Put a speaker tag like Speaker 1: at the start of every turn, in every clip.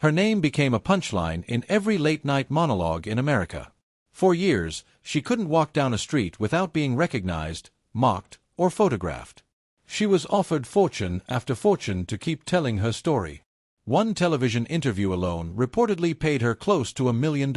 Speaker 1: Her name became a punchline in every late-night monologue in America. For years, she couldn't walk down a street without being recognized, mocked, or photographed. She was offered fortune after fortune to keep telling her story. One television interview alone reportedly paid her close to $1 million.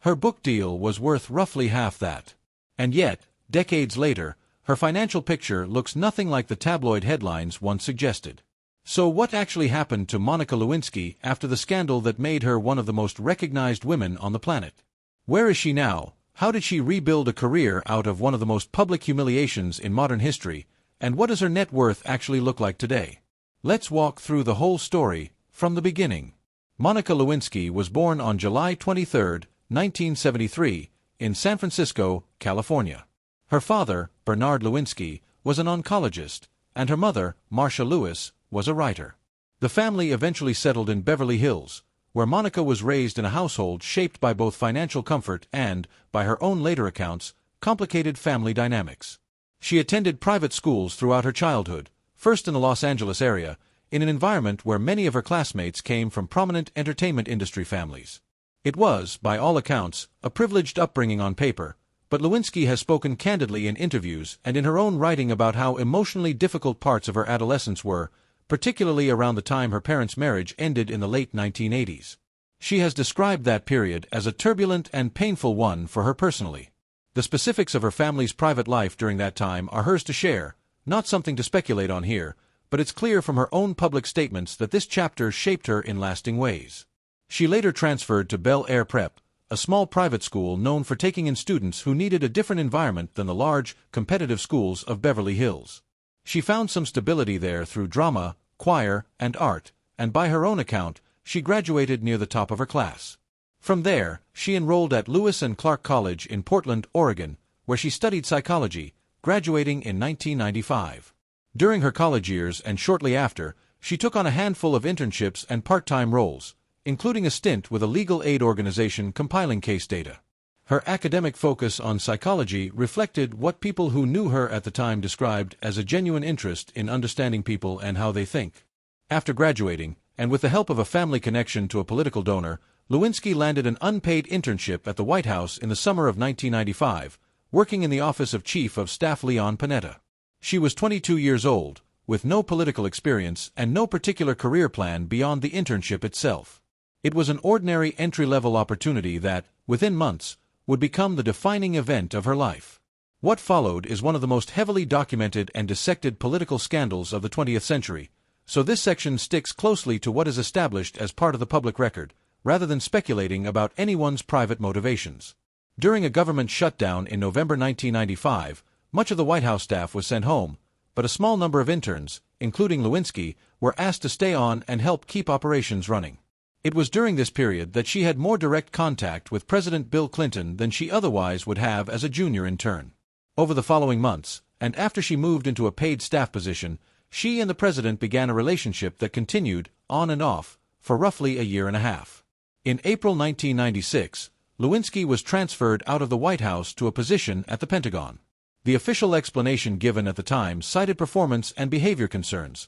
Speaker 1: Her book deal was worth roughly half that. And yet, decades later, her financial picture looks nothing like the tabloid headlines once suggested. So what actually happened to Monica Lewinsky after the scandal that made her one of the most recognized women on the planet? Where is she now? How did she rebuild a career out of one of the most public humiliations in modern history? And what does her net worth actually look like today? Let's walk through the whole story, from the beginning. Monica Lewinsky was born on July 23, 1973, in San Francisco, California. Her father, Bernard Lewinsky, was an oncologist, and her mother, Marcia Lewis, was a writer. The family eventually settled in Beverly Hills, where Monica was raised in a household shaped by both financial comfort and, by her own later accounts, complicated family dynamics. She attended private schools throughout her childhood, first in the Los Angeles area, in an environment where many of her classmates came from prominent entertainment industry families. It was, by all accounts, a privileged upbringing on paper, but Lewinsky has spoken candidly in interviews and in her own writing about how emotionally difficult parts of her adolescence were, particularly around the time her parents' marriage ended in the late 1980s. She has described that period as a turbulent and painful one for her personally. The specifics of her family's private life during that time are hers to share, not something to speculate on here, but it's clear from her own public statements that this chapter shaped her in lasting ways. She later transferred to Bel Air Prep, a small private school known for taking in students who needed a different environment than the large, competitive schools of Beverly Hills. She found some stability there through drama, choir, and art, and by her own account, she graduated near the top of her class. From there, she enrolled at Lewis and Clark College in Portland, Oregon, where she studied psychology, graduating in 1995. During her college years and shortly after, she took on a handful of internships and part-time roles, including a stint with a legal aid organization compiling case data. Her academic focus on psychology reflected what people who knew her at the time described as a genuine interest in understanding people and how they think. After graduating, and with the help of a family connection to a political donor, Lewinsky landed an unpaid internship at the White House in the summer of 1995, working in the office of Chief of Staff Leon Panetta. She was 22 years old, with no political experience and no particular career plan beyond the internship itself. It was an ordinary entry-level opportunity that, within months, would become the defining event of her life. What followed is one of the most heavily documented and dissected political scandals of the 20th century, so this section sticks closely to what is established as part of the public record, rather than speculating about anyone's private motivations. During a government shutdown in November 1995, much of the White House staff was sent home, but a small number of interns, including Lewinsky, were asked to stay on and help keep operations running. It was during this period that she had more direct contact with President Bill Clinton than she otherwise would have as a junior intern. Over the following months, and after she moved into a paid staff position, she and the president began a relationship that continued, on and off, for roughly a year and a half. In April 1996, Lewinsky was transferred out of the White House to a position at the Pentagon. The official explanation given at the time cited performance and behavior concerns.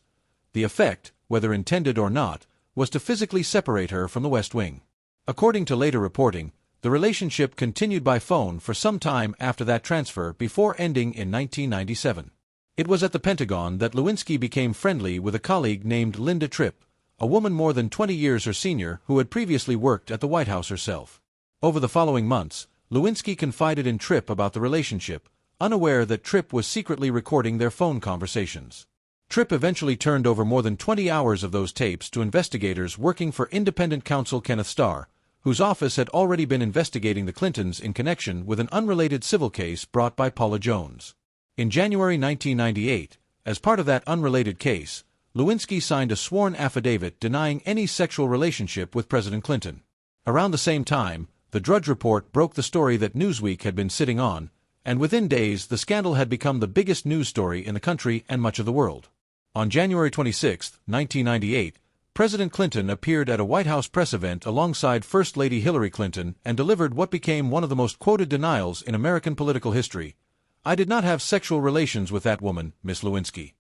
Speaker 1: The effect, whether intended or not, was to physically separate her from the West Wing. According to later reporting, the relationship continued by phone for some time after that transfer before ending in 1997. It was at the Pentagon that Lewinsky became friendly with a colleague named Linda Tripp, a woman more than 20 years her senior who had previously worked at the White House herself. Over the following months, Lewinsky confided in Tripp about the relationship, unaware that Tripp was secretly recording their phone conversations. Tripp eventually turned over more than 20 hours of those tapes to investigators working for independent counsel Kenneth Starr, whose office had already been investigating the Clintons in connection with an unrelated civil case brought by Paula Jones. In January 1998, as part of that unrelated case, Lewinsky signed a sworn affidavit denying any sexual relationship with President Clinton. Around the same time, the Drudge Report broke the story that Newsweek had been sitting on, and within days the scandal had become the biggest news story in the country and much of the world. On January 26, 1998, President Clinton appeared at a White House press event alongside First Lady Hillary Clinton and delivered what became one of the most quoted denials in American political history. "I did not have sexual relations with that woman, Miss Lewinsky."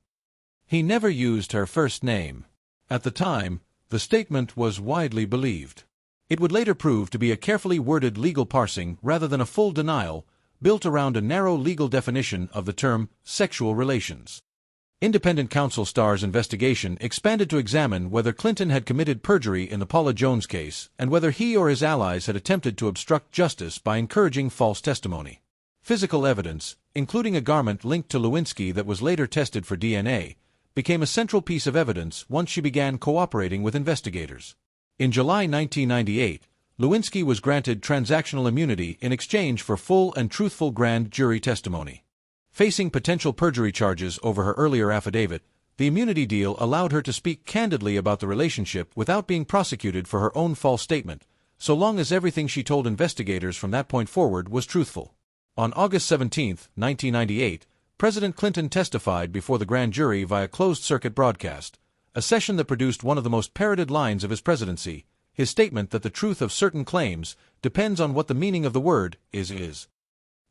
Speaker 1: He never used her first name. At the time, The statement was widely believed. It would later prove to be a carefully worded legal parsing rather than a full denial, built around a narrow legal definition of the term sexual relations. Independent counsel Starr's investigation expanded to examine whether Clinton had committed perjury in the Paula Jones case and whether he or his allies had attempted to obstruct justice by encouraging false testimony. Physical evidence, including a garment linked to Lewinsky that was later tested for DNA, became a central piece of evidence once she began cooperating with investigators. In July 1998, Lewinsky was granted transactional immunity in exchange for full and truthful grand jury testimony. Facing potential perjury charges over her earlier affidavit, the immunity deal allowed her to speak candidly about the relationship without being prosecuted for her own false statement, so long as everything she told investigators from that point forward was truthful. On August 17, 1998, President Clinton testified before the grand jury via closed-circuit broadcast, a session that produced one of the most parroted lines of his presidency, his statement that the truth of certain claims depends on what the meaning of the word is.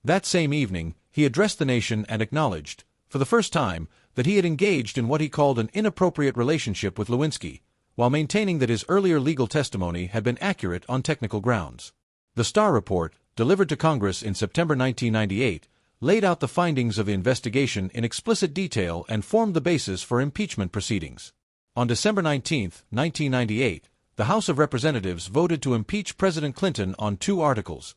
Speaker 1: That same evening, he addressed the nation and acknowledged, for the first time, that he had engaged in what he called an inappropriate relationship with Lewinsky, while maintaining that his earlier legal testimony had been accurate on technical grounds. The Starr report, delivered to Congress in September 1998, laid out the findings of the investigation in explicit detail and formed the basis for impeachment proceedings. On December 19, 1998, the House of Representatives voted to impeach President Clinton on two articles: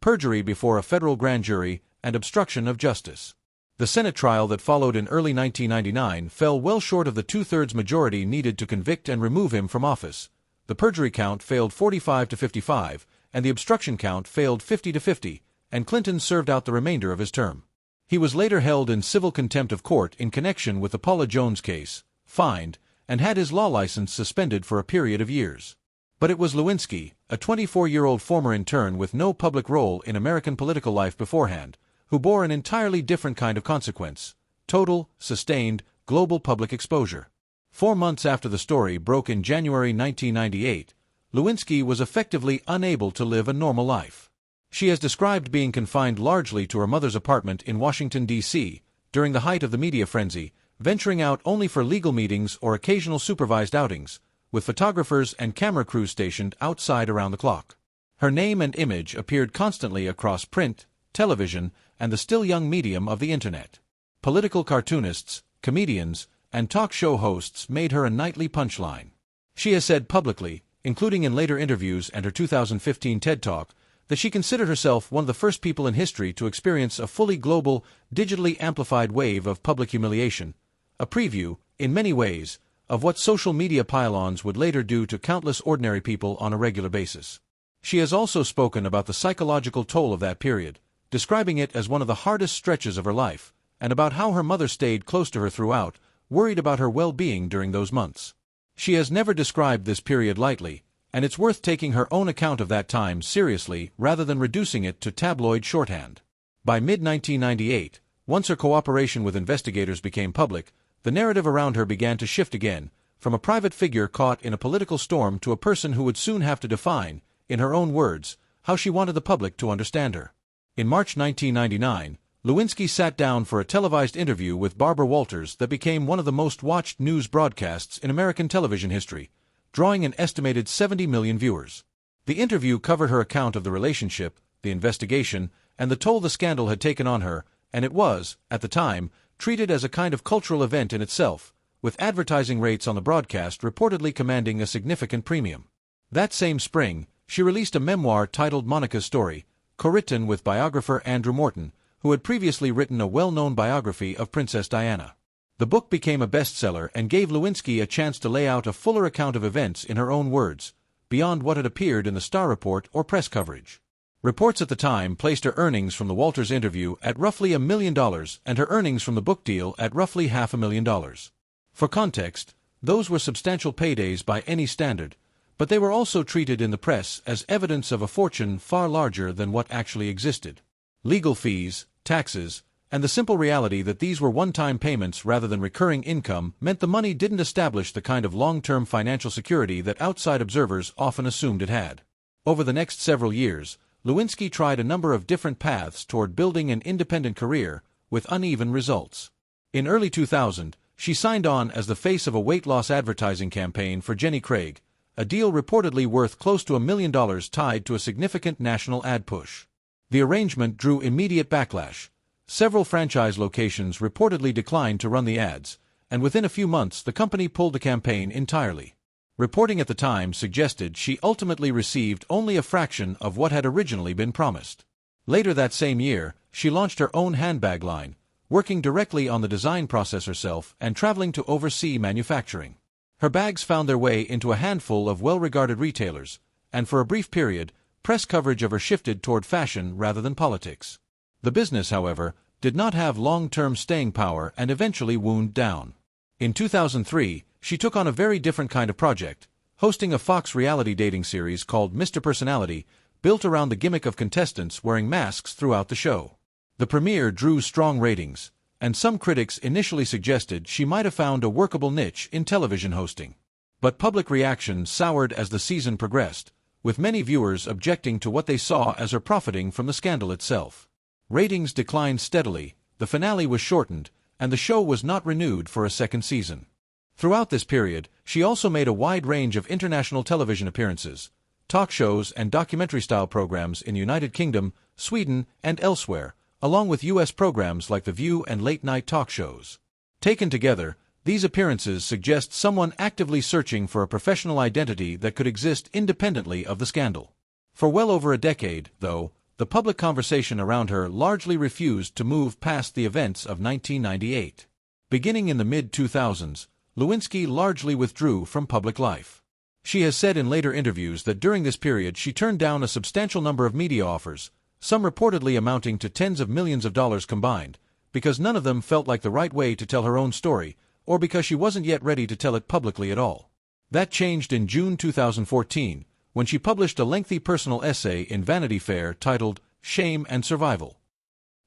Speaker 1: perjury before a federal grand jury and obstruction of justice. The Senate trial that followed in early 1999 fell well short of the two-thirds majority needed to convict and remove him from office. The perjury count failed 45 to 55, and the obstruction count failed 50 to 50, and Clinton served out the remainder of his term. He was later held in civil contempt of court in connection with the Paula Jones case, fined, and had his law license suspended for a period of years. But it was Lewinsky, a 24-year-old former intern with no public role in American political life beforehand, who bore an entirely different kind of consequence: total, sustained, global public exposure. 4 months after the story broke in January 1998, Lewinsky was effectively unable to live a normal life. She has described being confined largely to her mother's apartment in Washington, D.C., during the height of the media frenzy, venturing out only for legal meetings or occasional supervised outings, with photographers and camera crews stationed outside around the clock. Her name and image appeared constantly across print, television, and the still young medium of the Internet. Political cartoonists, comedians, and talk show hosts made her a nightly punchline. She has said publicly, including in later interviews and her 2015 TED Talk, that she considered herself one of the first people in history to experience a fully global, digitally amplified wave of public humiliation, a preview, in many ways, of what social media pylons would later do to countless ordinary people on a regular basis. She has also spoken about the psychological toll of that period, describing it as one of the hardest stretches of her life, and about how her mother stayed close to her throughout, worried about her well-being during those months. She has never described this period lightly, and it's worth taking her own account of that time seriously rather than reducing it to tabloid shorthand. By mid-1998, once her cooperation with investigators became public, the narrative around her began to shift again, from a private figure caught in a political storm to a person who would soon have to define, in her own words, how she wanted the public to understand her. In March 1999, Lewinsky sat down for a televised interview with Barbara Walters that became one of the most watched news broadcasts in American television history, drawing an estimated 70 million viewers. The interview covered her account of the relationship, the investigation, and the toll the scandal had taken on her, and it was, at the time, treated as a kind of cultural event in itself, with advertising rates on the broadcast reportedly commanding a significant premium. That same spring, she released a memoir titled Monica's Story, co-written with biographer Andrew Morton, who had previously written a well-known biography of Princess Diana. The book became a bestseller and gave Lewinsky a chance to lay out a fuller account of events in her own words, beyond what had appeared in the Starr report or press coverage. Reports at the time placed her earnings from the Walters interview at roughly $1 million and her earnings from the book deal at roughly $500,000. For context, those were substantial paydays by any standard, but they were also treated in the press as evidence of a fortune far larger than what actually existed. Legal fees, taxes, and the simple reality that these were one-time payments rather than recurring income meant the money didn't establish the kind of long-term financial security that outside observers often assumed it had. Over the next several years, Lewinsky tried a number of different paths toward building an independent career, with uneven results. In early 2000, she signed on as the face of a weight loss advertising campaign for Jenny Craig, a deal reportedly worth close to $1 million tied to a significant national ad push. The arrangement drew immediate backlash. Several franchise locations reportedly declined to run the ads, and within a few months the company pulled the campaign entirely. Reporting at the time suggested she ultimately received only a fraction of what had originally been promised. Later that same year, she launched her own handbag line, working directly on the design process herself and traveling to oversee manufacturing. Her bags found their way into a handful of well-regarded retailers, and for a brief period, press coverage of her shifted toward fashion rather than politics. The business, however, did not have long-term staying power and eventually wound down. In 2003, she took on a very different kind of project, hosting a Fox reality dating series called Mr. Personality, built around the gimmick of contestants wearing masks throughout the show. The premiere drew strong ratings, and some critics initially suggested she might have found a workable niche in television hosting. But public reaction soured as the season progressed, with many viewers objecting to what they saw as her profiting from the scandal itself. Ratings declined steadily, the finale was shortened, and the show was not renewed for a second season. Throughout this period, she also made a wide range of international television appearances, talk shows and documentary-style programs in the United Kingdom, Sweden, and elsewhere, along with U.S. programs like The View and late-night talk shows. Taken together, these appearances suggest someone actively searching for a professional identity that could exist independently of the scandal. For well over a decade, though, the public conversation around her largely refused to move past the events of 1998. Beginning in the mid-2000s, Lewinsky largely withdrew from public life. She has said in later interviews that during this period she turned down a substantial number of media offers, some reportedly amounting to tens of millions of dollars combined, because none of them felt like the right way to tell her own story, or because she wasn't yet ready to tell it publicly at all. That changed in June 2014, when she published a lengthy personal essay in Vanity Fair titled Shame and Survival.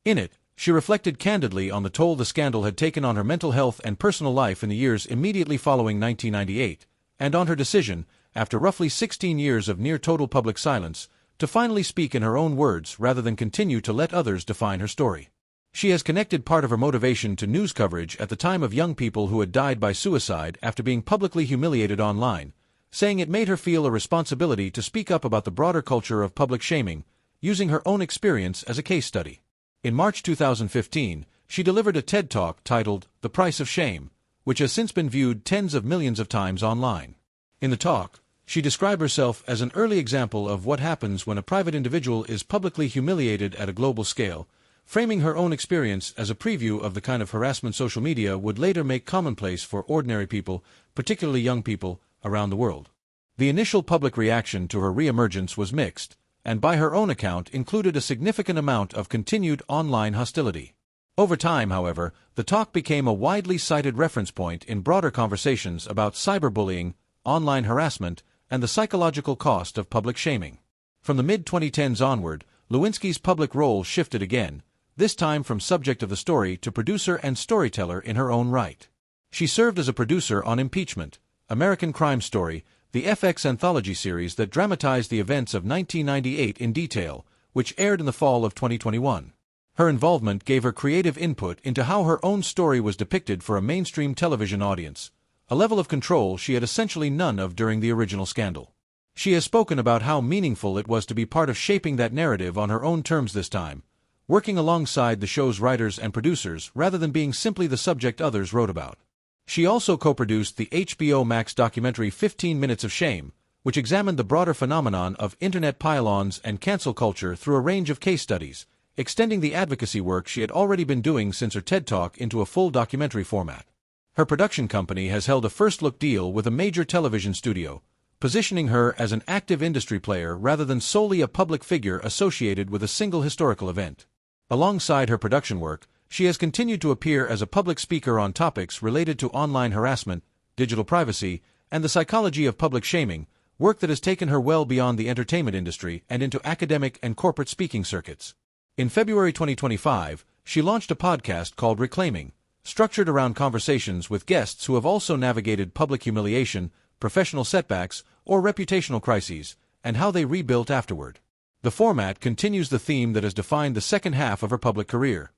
Speaker 1: In it, she reflected candidly on the toll the scandal had taken on her mental health and personal life in the years immediately following 1998, and on her decision, after roughly 16 years of near-total public silence, to finally speak in her own words rather than continue to let others define her story. She has connected part of her motivation to news coverage at the time of young people who had died by suicide after being publicly humiliated online, saying it made her feel a responsibility to speak up about the broader culture of public shaming, using her own experience as a case study. In March 2015, she delivered a TED Talk titled The Price of Shame, which has since been viewed tens of millions of times online. In the talk, she described herself as an early example of what happens when a private individual is publicly humiliated at a global scale, framing her own experience as a preview of the kind of harassment social media would later make commonplace for ordinary people, particularly young people, around the world. The initial public reaction to her re-emergence was mixed, and by her own account included a significant amount of continued online hostility. Over time, however, the talk became a widely cited reference point in broader conversations about cyberbullying, online harassment, and the psychological cost of public shaming. From the mid-2010s onward, Lewinsky's public role shifted again, this time from subject of the story to producer and storyteller in her own right. She served as a producer on Impeachment, American Crime Story, the FX anthology series that dramatized the events of 1998 in detail, which aired in the fall of 2021. Her involvement gave her creative input into how her own story was depicted for a mainstream television audience, a level of control she had essentially none of during the original scandal. She has spoken about how meaningful it was to be part of shaping that narrative on her own terms this time, working alongside the show's writers and producers rather than being simply the subject others wrote about. She also co-produced the HBO Max documentary 15 Minutes of Shame, which examined the broader phenomenon of internet pile-ons and cancel culture through a range of case studies, extending the advocacy work she had already been doing since her TED Talk into a full documentary format. Her production company has held a first-look deal with a major television studio, positioning her as an active industry player rather than solely a public figure associated with a single historical event. Alongside her production work, she has continued to appear as a public speaker on topics related to online harassment, digital privacy, and the psychology of public shaming, work that has taken her well beyond the entertainment industry and into academic and corporate speaking circuits. In February 2025, she launched a podcast called Reclaiming, structured around conversations with guests who have also navigated public humiliation, professional setbacks, or reputational crises, and how they rebuilt afterward. The format continues the theme that has defined the second half of her public career,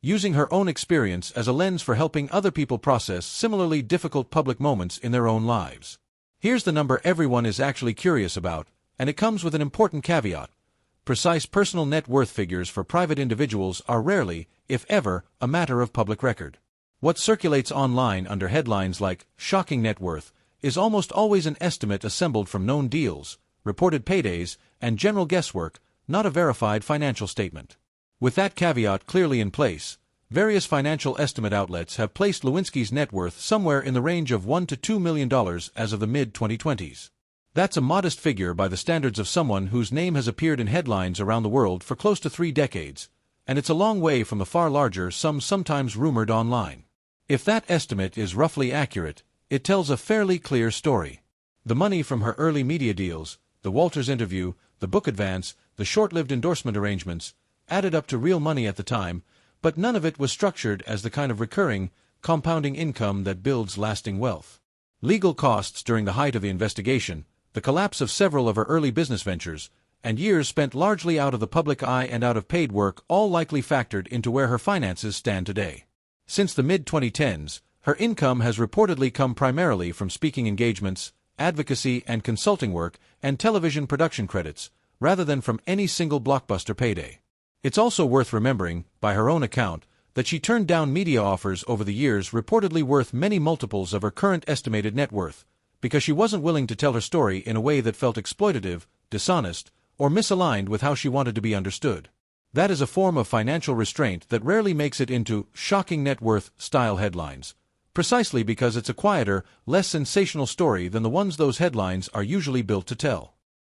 Speaker 1: using her own experience as a lens for helping other people process similarly difficult public moments in their own lives. Here's the number everyone is actually curious about, and it comes with an important caveat. Precise personal net worth figures for private individuals are rarely, if ever, a matter of public record. What circulates online under headlines like "shocking net worth" is almost always an estimate assembled from known deals, reported paydays, and general guesswork, not a verified financial statement. With that caveat clearly in place, various financial estimate outlets have placed Lewinsky's net worth somewhere in the range of $1 to $2 million as of the mid-2020s. That's a modest figure by the standards of someone whose name has appeared in headlines around the world for close to 3 decades, and it's a long way from the far larger sum sometimes rumored online. If that estimate is roughly accurate, it tells a fairly clear story. The money from her early media deals, the Walters interview, the book advance, the short-lived endorsement arrangements, added up to real money at the time, but none of it was structured as the kind of recurring, compounding income that builds lasting wealth. Legal costs during the height of the investigation, the collapse of several of her early business ventures, and years spent largely out of the public eye and out of paid work all likely factored into where her finances stand today. Since the mid-2010s, her income has reportedly come primarily from speaking engagements, advocacy and consulting work, and television production credits, rather than from any single blockbuster payday. It's also worth remembering, by her own account, that she turned down media offers over the years reportedly worth many multiples of her current estimated net worth, because she wasn't willing to tell her story in a way that felt exploitative, dishonest, or misaligned with how she wanted to be understood. That is a form of financial restraint that rarely makes it into shocking net worth style headlines, precisely because it's a quieter, less sensational story than the ones those headlines are usually built to tell.